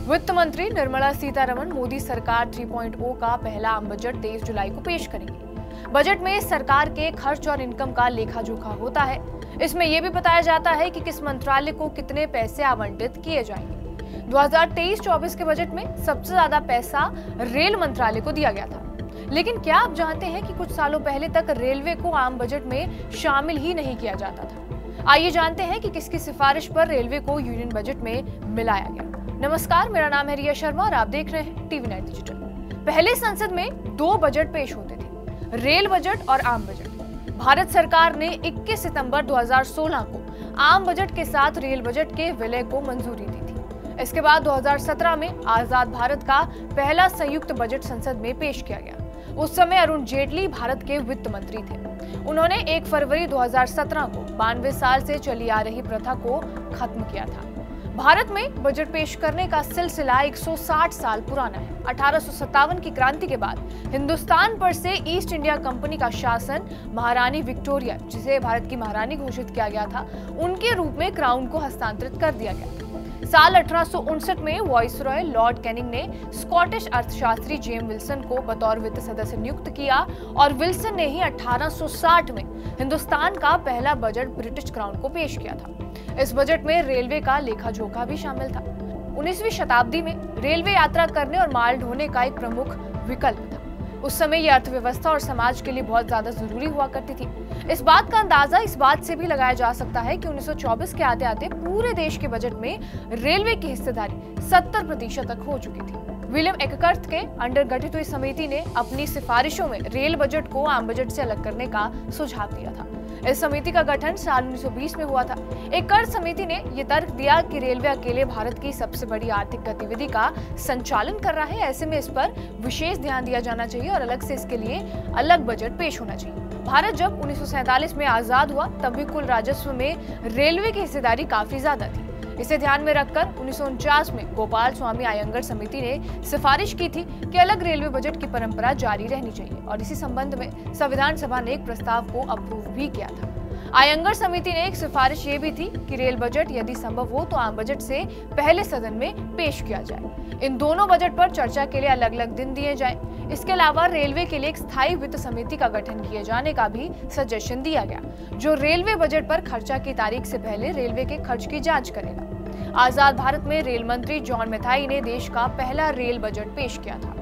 वित्त मंत्री निर्मला सीतारमण मोदी सरकार 3.0 का पहला आम बजट 23 जुलाई को पेश करेंगी। बजट में सरकार के खर्च और इनकम का लेखा जोखा होता है। इसमें यह भी बताया जाता है कि किस मंत्रालय को कितने पैसे आवंटित किए जाएंगे। 2023-24 के बजट में सबसे ज्यादा पैसा रेल मंत्रालय को दिया गया था। लेकिन क्या आप जानते हैं कि कुछ सालों पहले तक रेलवे को आम बजट में शामिल ही नहीं किया जाता था। आइए जानते हैं कि किसकी सिफारिश पर रेलवे को यूनियन बजट में मिलाया गया। नमस्कार, मेरा नाम है रिया शर्मा और आप देख रहे हैं टीवी9 डिजिटल। पहले संसद में 2 बजट पेश होते थे, रेल बजट और आम बजट। भारत सरकार ने 21 सितंबर 2016 को आम बजट के साथ रेल बजट के विलय को मंजूरी दी थी। इसके बाद 2017 में आजाद भारत का पहला संयुक्त बजट संसद में पेश किया गया। उस समय अरुण जेटली भारत के वित्त मंत्री थे। उन्होंने 1 फरवरी 2017 को 92 साल से चली आ रही प्रथा को खत्म किया था। भारत में बजट पेश करने का सिलसिला 160 साल पुराना है। 1857 की क्रांति के बाद हिंदुस्तान पर से ईस्ट इंडिया कंपनी का शासन महारानी विक्टोरिया, जिसे भारत की महारानी घोषित किया गया था, उनके रूप में क्राउन को हस्तांतरित कर दिया गया। साल 1859 में वाइसरॉय लॉर्ड कैनिंग ने स्कॉटिश अर्थशास्त्री जेम्स विल्सन को बतौर वित्त सदस्य नियुक्त किया और विल्सन ने ही 1860 में हिंदुस्तान का पहला बजट ब्रिटिश क्राउन को पेश किया था। इस बजट में रेलवे का लेखा जोखा भी शामिल था। 19वीं शताब्दी में रेलवे यात्रा करने और माल ढोने का एक प्रमुख विकल्प था। उस समय यह अर्थव्यवस्था और समाज के लिए बहुत ज्यादा जरूरी हुआ करती थी। इस बात का अंदाजा इस बात से भी लगाया जा सकता है कि 1924 के आते आते पूरे देश के बजट में रेलवे की हिस्सेदारी 70% तक हो चुकी थी। विलियम एककर्थ के अंडर गठित हुई समिति ने अपनी सिफारिशों में रेल बजट को आम बजट से अलग करने का सुझाव दिया था। इस समिति का गठन साल 1920 में हुआ था। एककर्थ समिति ने यह तर्क दिया कि रेलवे अकेले भारत की सबसे बड़ी आर्थिक गतिविधि का संचालन कर रहा है। ऐसे में इस पर विशेष ध्यान दिया जाना चाहिए और अलग से इसके लिए अलग बजट पेश होना चाहिए। भारत जब 1947 में आजाद हुआ तब भी कुल राजस्व में रेलवे की हिस्सेदारी काफी ज्यादा थी। इसे ध्यान में रखकर 1949 में गोपाल स्वामी अयंगर समिति ने सिफारिश की थी कि अलग रेलवे बजट की परंपरा जारी रहनी चाहिए और इसी संबंध में संविधान सभा ने एक प्रस्ताव को अप्रूव भी किया था। अयंगर समिति ने एक सिफारिश ये भी थी कि रेल बजट यदि संभव हो तो आम बजट से पहले सदन में पेश किया जाए। इन दोनों बजट पर चर्चा के लिए अलग अलग दिन दिए जाए। इसके अलावा रेलवे के लिए एक स्थायी वित्त समिति का गठन किए जाने का भी सजेशन दिया गया, जो रेलवे बजट पर खर्चा की तारीख से पहले रेलवे के खर्च की जांच करेगा। आजाद भारत में रेल मंत्री जॉन मैथाई ने देश का पहला रेल बजट पेश किया था।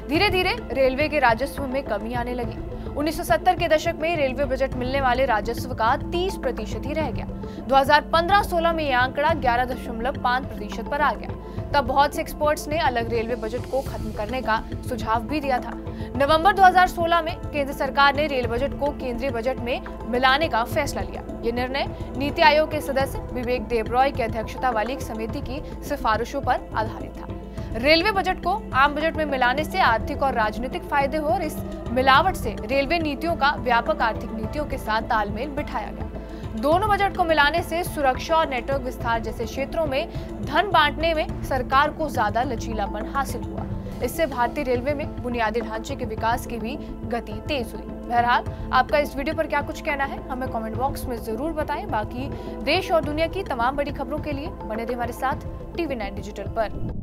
धीरे धीरे रेलवे के राजस्व में कमी आने लगी। 1970 के दशक में रेलवे बजट मिलने वाले राजस्व का 30% ही रह गया। 2015-16 में यह आंकड़ा 11.5% पर आ गया। तब बहुत से एक्सपर्ट्स ने अलग रेलवे बजट को खत्म करने का सुझाव भी दिया था। नवंबर 2016 में केंद्र सरकार ने रेल बजट को केंद्रीय बजट में मिलाने का फैसला लिया। ये निर्णय नीति आयोग के सदस्य विवेक देबरॉय की अध्यक्षता वाली एक समिति की सिफारिशों पर आधारित था। रेलवे बजट को आम बजट में मिलाने से आर्थिक और राजनीतिक फायदे हो और इस मिलावट से रेलवे नीतियों का व्यापक आर्थिक नीतियों के साथ तालमेल बिठाया गया। दोनों बजट को मिलाने से सुरक्षा और नेटवर्क विस्तार जैसे क्षेत्रों में धन बांटने में सरकार को ज्यादा लचीलापन हासिल हुआ। इससे भारतीय रेलवे में बुनियादी ढांचे के विकास की भी गति तेज हुई। बहरहाल, आपका इस वीडियो पर क्या कुछ कहना है हमें कमेंट बॉक्स में जरूर बताएं। बाकी देश और दुनिया की तमाम बड़ी खबरों के लिए बने रहिए हमारे साथ टीवी9 डिजिटल पर।